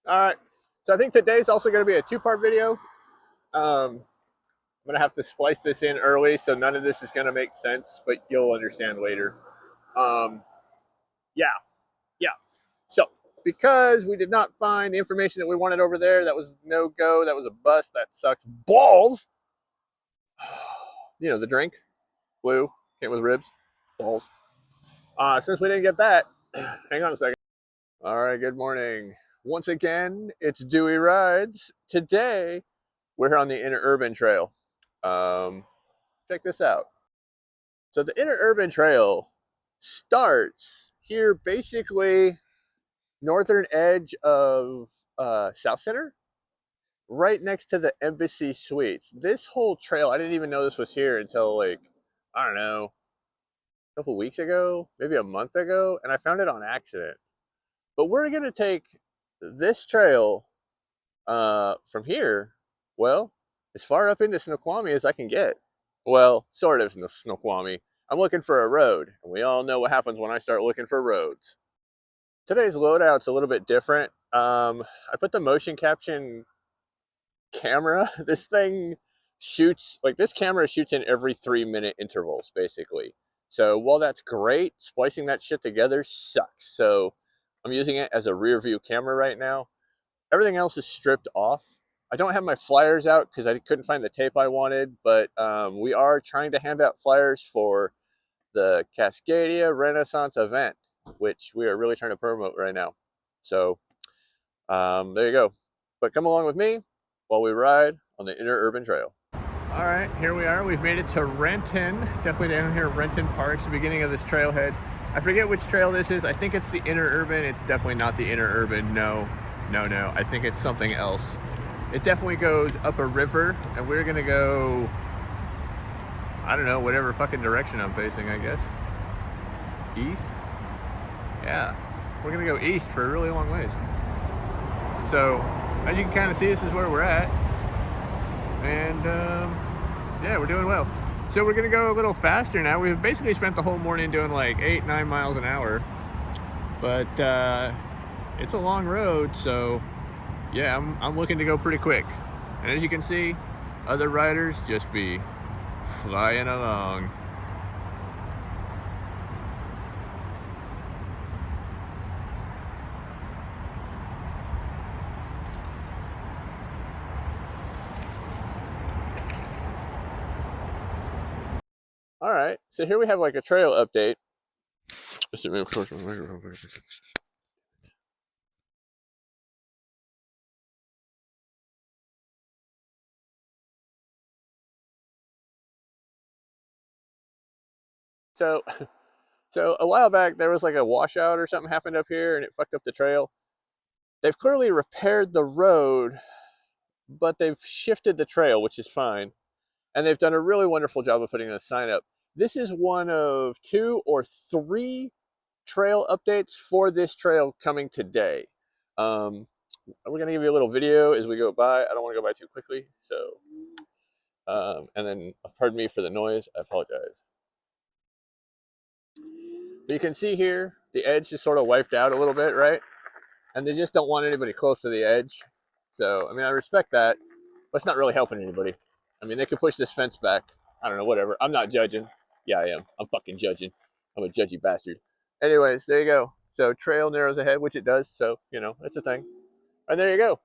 All right. So I think today's also going to be a two-part video. I'm going to have to splice this in early, so none of this is going to make sense, but you'll understand later. Um, yeah, yeah. So because we did not find the information that we wanted over there, that was no go. That was a bust. That sucks balls. You know the drink, blue, came with ribs, balls. Since we didn't get that, hang on a second. All right. Good morning. Once again, it's Dewey Rides. Today we're here on the Interurban Trail. Check this out. So the Interurban Trail starts here, basically northern edge of South Center, right next to the Embassy Suites. This whole trail, I didn't even know this was here until like, I don't know, a couple weeks ago, maybe a month ago, and I found it on accident. But we're gonna take this trail from here, well, as far up into Snoqualmie as I can get. Well, sort of Snoqualmie. I'm looking for a road, and we all know what happens when I start looking for roads. Today's loadout's a little bit different. I put the motion caption camera. This thing shoots, like this camera shoots in every 3-minute intervals, basically. So while that's great, splicing that shit together sucks. So I'm using it as a rear view camera right now. Everything else is stripped off. I don't have my flyers out because I couldn't find the tape I wanted, but we are trying to hand out flyers for the Cascadia Renaissance event, which we are really trying to promote right now. So there you go. But come along with me while we ride on the Interurban Trail. All right, here we are. We've made it to Renton. Definitely down here, Renton Park's the beginning of this trailhead. I forget which trail this is. I think it's the Interurban. It's definitely not the Interurban. No. I think it's something else. It definitely goes up a river, and we're gonna go, I don't know, whatever fucking direction I'm facing, I guess. East? Yeah, we're gonna go east for a really long ways. So, as you can kind of see, this is where we're at. And, yeah, we're doing well. So we're gonna go a little faster now. We've basically spent the whole morning doing like 8-9 miles an hour. But, it's a long road, so yeah, I'm looking to go pretty quick. And as you can see, other riders just be flying along. All right, so here we have like a trail update. So, so a while back there was like a washout or something happened up here, and it fucked up the trail. They've clearly repaired the road, but they've shifted the trail, which is fine, and they've done a really wonderful job of putting a sign up. This is one of 2 or 3 trail updates for this trail coming today. We're gonna give you a little video as we go by. I don't want to go by too quickly, so and then pardon me for the noise. I apologize. But you can see here the edge is sort of wiped out a little bit, right? And they just don't want anybody close to the edge. So I mean, I respect that, but it's not really helping anybody. I mean, they could push this fence back. I don't know, whatever. I'm not judging. Yeah, I am. I'm fucking judging. I'm a judgy bastard. Anyways, there you go. So trail narrows ahead, which it does. So, you know, it's a thing. And there you go.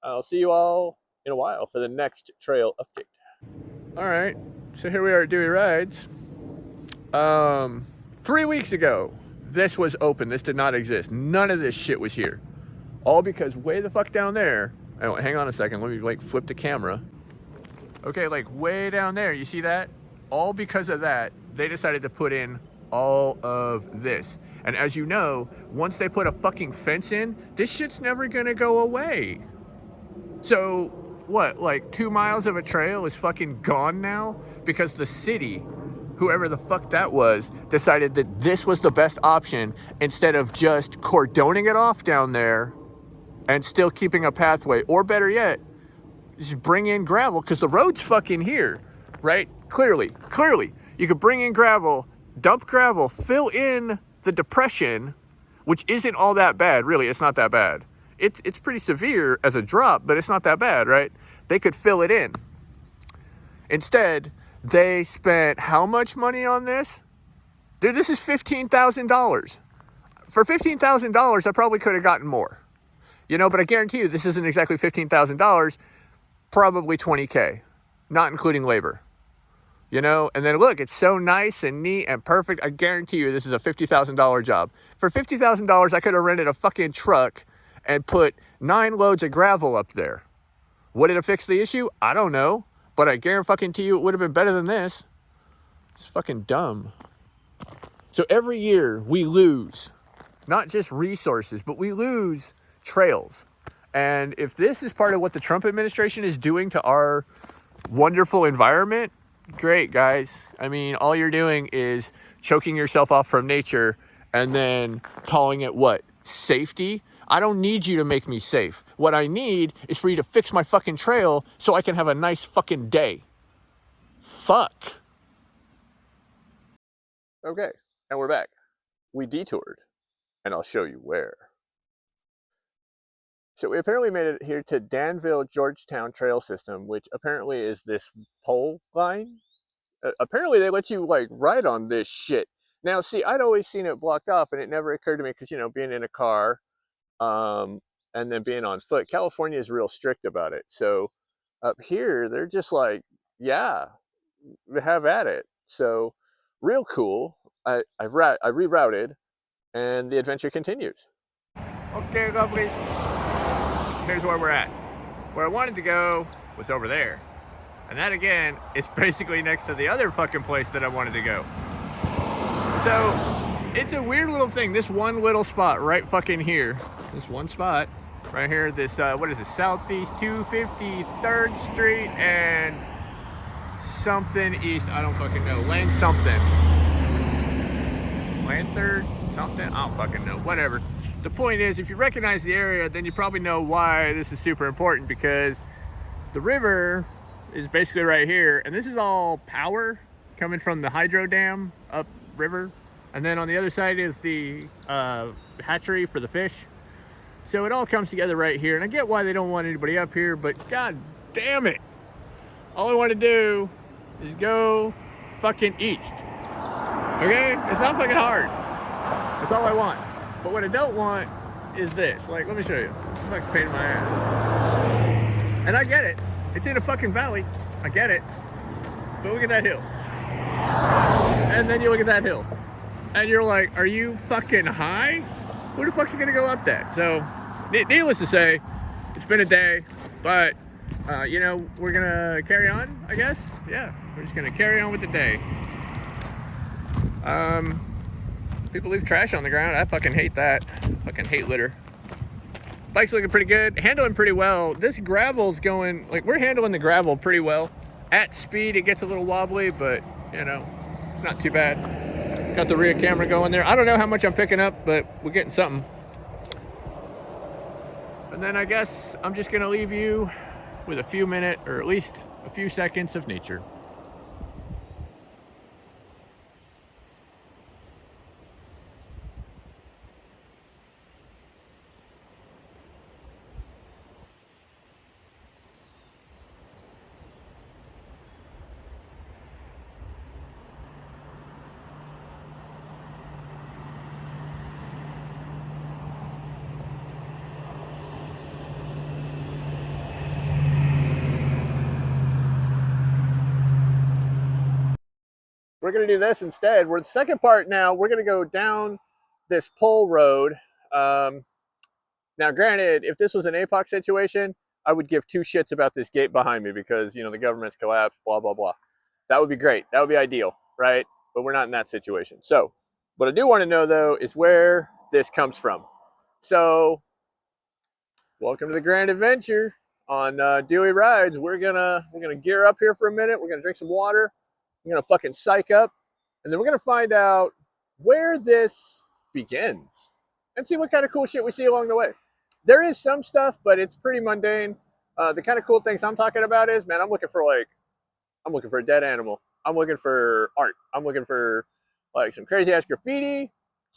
I'll see you all in a while for the next trail update. All right. So here we are at Dewey Rides. 3 weeks ago, this was open. This did not exist. None of this shit was here. All because way the fuck down there. Oh, hang on a second. Let me like flip the camera. Okay, like way down there, you see that? All because of that, they decided to put in all of this. And as you know, once they put a fucking fence in, this shit's never gonna go away. So what, like 2 miles of a trail is fucking gone now? Because the city, whoever the fuck that was, decided that this was the best option instead of just cordoning it off down there and still keeping a pathway. Or better yet, just bring in gravel, because the road's fucking here, right? Clearly, you could bring in gravel, dump gravel, fill in the depression, which isn't all that bad, really. It's not that bad. it's pretty severe as a drop, but it's not that bad, right? They could fill it in. Instead, they spent how much money on this? Dude, this is $15,000. For $15,000, I probably could have gotten more. You know, but I guarantee you this isn't exactly $15,000, probably $20K, not including labor. You know, and then look, it's so nice and neat and perfect. I guarantee you this is a $50,000 job. For $50,000, I could have rented a fucking truck and put 9 loads of gravel up there. Would it have fixed the issue? I don't know. But I guarantee you it would have been better than this. It's fucking dumb. So every year we lose, not just resources, but we lose trails. And if this is part of what the Trump administration is doing to our wonderful environment, great, guys. I mean, all you're doing is choking yourself off from nature and then calling it what? Safety? I don't need you to make me safe. What I need is for you to fix my fucking trail so I can have a nice fucking day. Fuck. Okay, and we're back. We detoured, and I'll show you where. So we apparently made it here to Danville Georgetown Trail System, which apparently is this pole line. Apparently they let you like ride on this shit. Now, see, I'd always seen it blocked off, and it never occurred to me because, you know, being in a car, and then being on foot, California is real strict about it. So up here, they're just like, yeah, have at it. So real cool. I rerouted, and the adventure continues. Okay, lovelies. Here's where we're at. Where I wanted to go was over there. And that, again, is basically next to the other fucking place that I wanted to go. So, it's a weird little thing. This one little spot right fucking here. This one spot right here. This, what is it? Southeast 253rd Street and something east. I don't fucking know. Lane something. Lane 3rd? Something? I don't fucking know. Whatever. The point is, if you recognize the area, then you probably know why this is super important, because the river is basically right here, and this is all power coming from the hydro dam up river, and then on the other side is the hatchery for the fish. So it all comes together right here, and I get why they don't want anybody up here, but god damn it, all I want to do is go fucking east. Okay, it's not fucking hard. That's all I want. But what I don't want is this. Like, let me show you. It's like a pain in my ass. And I get it. It's in a fucking valley. I get it. But look at that hill. And then you look at that hill. And you're like, are you fucking high? Who the fuck's gonna go up that? So, needless to say, it's been a day. But, you know, we're gonna carry on, I guess. Yeah, we're just gonna carry on with the day. People leave trash on the ground. I fucking hate that. Fucking hate litter. Bike's looking pretty good. Handling pretty well. This gravel's going, like, we're handling the gravel pretty well. At speed, it gets a little wobbly, but, you know, it's not too bad. Got the rear camera going there. I don't know how much I'm picking up, but we're getting something. And then I guess I'm just gonna leave you with a few minutes, or at least a few seconds of nature. We're going to do this instead. We're the second part now. We're going to go down this pole road. Now, granted, if this was an APOC situation, I would give two shits about this gate behind me because, you know, the government's collapsed, blah, blah, blah. That would be great. That would be ideal, right? But we're not in that situation. So what I do want to know, though, is where this comes from. So welcome to the grand adventure on Dewey Rides. We're gonna gear up here for a minute. We're going to drink some water. I'm going to fucking psych up, and then we're going to find out where this begins and see what kind of cool shit we see along the way. There is some stuff, but it's pretty mundane. The kind of cool things I'm talking about is, man, I'm looking for a dead animal. I'm looking for art. I'm looking for like some crazy ass graffiti.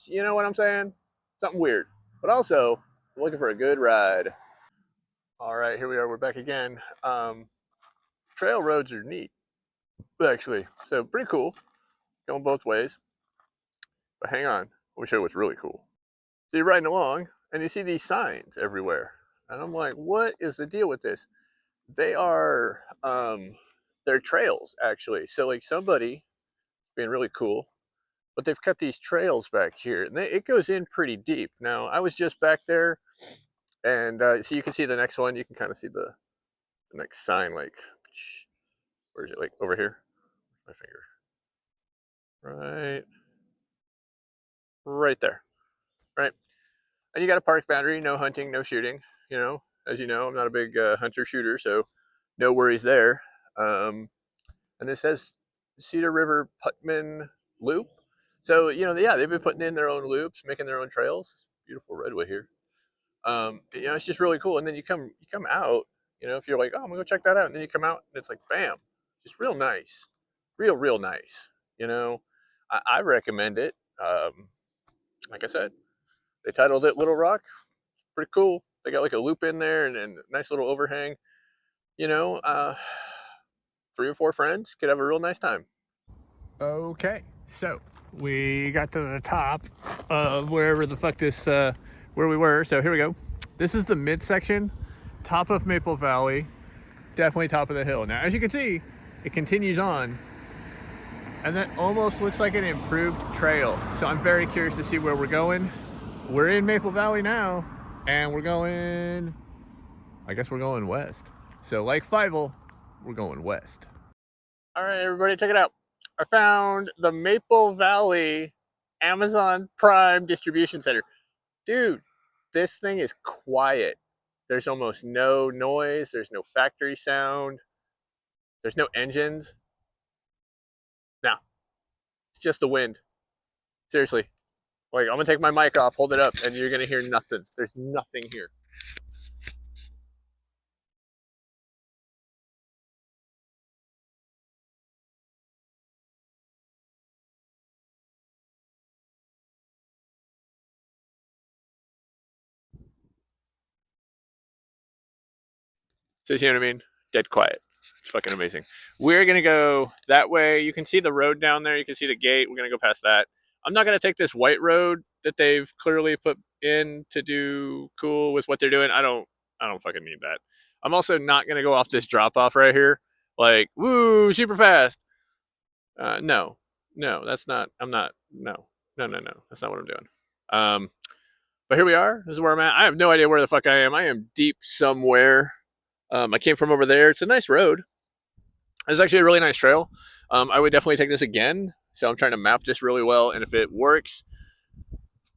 You know what I'm saying? Something weird. But also, I'm looking for a good ride. All right, here we are. We're back again. Trail roads are neat, actually. So pretty cool, going both ways. But hang on, let me show you what's really cool. So you're riding along, and you see these signs everywhere, and I'm like, what is the deal with this? They are, they're trails actually. So like somebody being really cool, but they've cut these trails back here, and it goes in pretty deep. Now I was just back there, and so you can see the next one. You can kind of see the next sign, like, where is it? Like over here, my finger, right there, right. And you got a park boundary, no hunting, no shooting. You know, as you know, I'm not a big hunter shooter, so no worries there. Um, and this says Cedar River Putman Loop. So you know, yeah, they've been putting in their own loops, making their own trails. Beautiful redwood here. You know, it's just really cool. And then you come out. You know, if you're like, oh, I'm gonna go check that out, and then you come out, and it's like, bam, just real nice, real nice. You know, I recommend it. Like I said, they titled it Little Rock. Pretty cool. They got like a loop in there and a nice little overhang. You know, 3 or 4 friends could have a real nice time. Okay, so we got to the top of wherever the fuck this, where we were. So here we go. This is the midsection, top of Maple Valley, definitely top of the hill. Now, as you can see, it continues on, and that almost looks like an improved trail. So I'm very curious to see where we're going. We're in Maple Valley now, and we're going, I guess we're going west. So like Fievel, we're going west. All right, everybody, check it out. I found the Maple Valley Amazon Prime Distribution Center. Dude, this thing is quiet. There's almost no noise. There's no factory sound. There's no engines. Now, it's just the wind. Seriously. Like, I'm going to take my mic off, hold it up, and you're going to hear nothing. There's nothing here. So you know what I mean? Dead quiet. It's fucking amazing. We're gonna go that way. You can see the road down there. You can see the gate. We're gonna go past that. I'm not gonna take this white road that they've clearly put in to do cool with what they're doing. I don't fucking need that. I'm also not gonna go off this drop off right here. Like, woo, super fast. No, that's not. I'm not. No. That's not what I'm doing. But here we are. This is where I'm at. I have no idea where the fuck I am. I am deep somewhere. I came from over there. It's a nice road. It's actually a really nice trail. I would definitely take this again. So I'm trying to map this really well. And if it works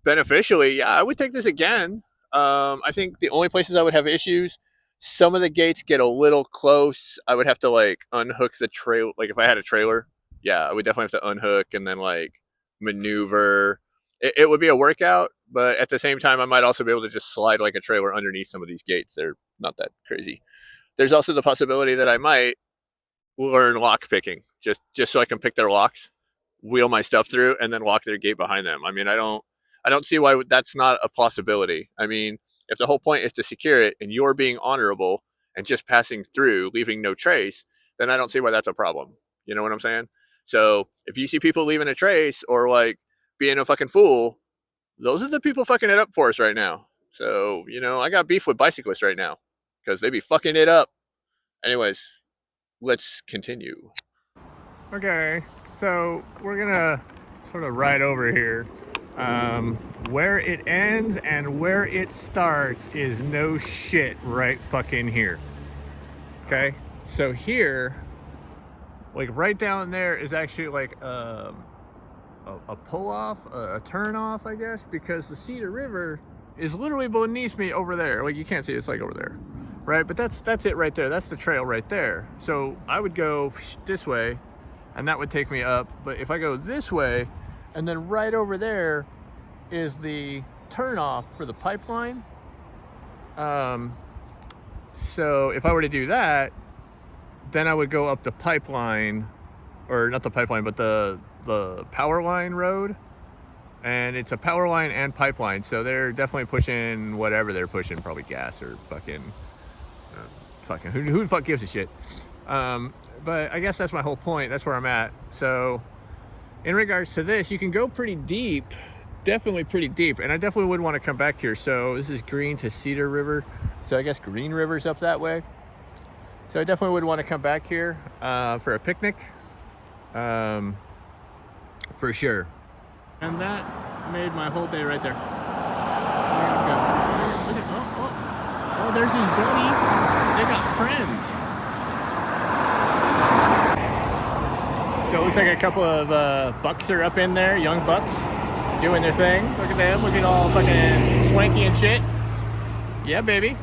beneficially, yeah, I would take this again. I think the only places I would have issues, some of the gates get a little close. I would have to like unhook the trail. Like if I had a trailer, yeah, I would definitely have to unhook and then like maneuver. It would be a workout, but at the same time, I might also be able to just slide like a trailer underneath some of these gates. They're not that crazy. There's also the possibility that I might learn lock picking just so I can pick their locks, wheel my stuff through, and then lock their gate behind them. I mean, I don't see why that's not a possibility. I mean, if the whole point is to secure it and you're being honorable and just passing through, leaving no trace, then I don't see why that's a problem. You know what I'm saying? So if you see people leaving a trace or like being a fucking fool, those are the people fucking it up for us right now. So, you know, I got beef with bicyclists right now because they be fucking it up. Anyways, let's continue. Okay, so we're gonna sort of ride over here. Where it ends and where it starts is no shit right fucking here. Okay, so here, like right down there is actually like a pull off, a turn off, I guess, because the Cedar River is literally beneath me over there. Like you can't see it, it's like over there, right? But that's it right there. That's the trail right there. So I would go this way, and that would take me up. But if I go this way, and then right over there is the turn off for the pipeline. So if I were to do that, then I would go up the pipeline, or not the pipeline, but the power line road. And it's a power line and pipeline, so they're definitely pushing whatever they're pushing, probably gas or fucking who the fuck gives a shit. But I guess that's my whole point. That's where I'm at. So in regards to this, you can go pretty deep, definitely pretty deep, and I definitely would want to come back here. So this is Green to Cedar River, so I guess Green River's up that way. So I definitely would want to come back here for a picnic, for sure. And that made my whole day right there. Look at, oh, there's his buddy. They got friends. So it looks like a couple of bucks are up in there, young bucks, doing their thing. Look at them, looking all fucking swanky and shit. Yeah, baby.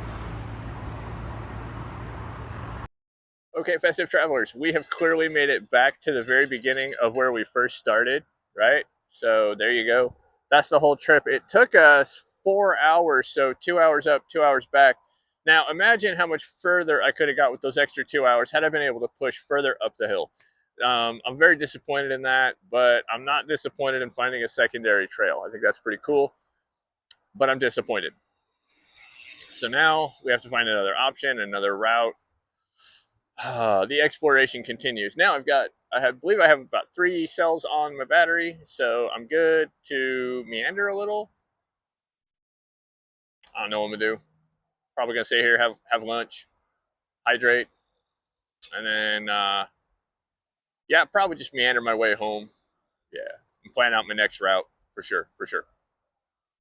Okay, festive travelers, we have clearly made it back to the very beginning of where we first started, right? So there you go. That's the whole trip. It took us 4 hours, so 2 hours up, 2 hours back. Now imagine how much further I could have got with those extra 2 hours had I been able to push further up the hill. I'm very disappointed in that, but I'm not disappointed in finding a secondary trail. I think that's pretty cool, but I'm disappointed. So now we have to find another option, another route. The exploration continues. Now I believe I have about 3 cells on my battery, so I'm good to meander a little. I don't know what I'm gonna do. Probably gonna stay here, have lunch, hydrate, and then yeah, probably just meander my way home. Yeah, I'm planning out my next route for sure, for sure.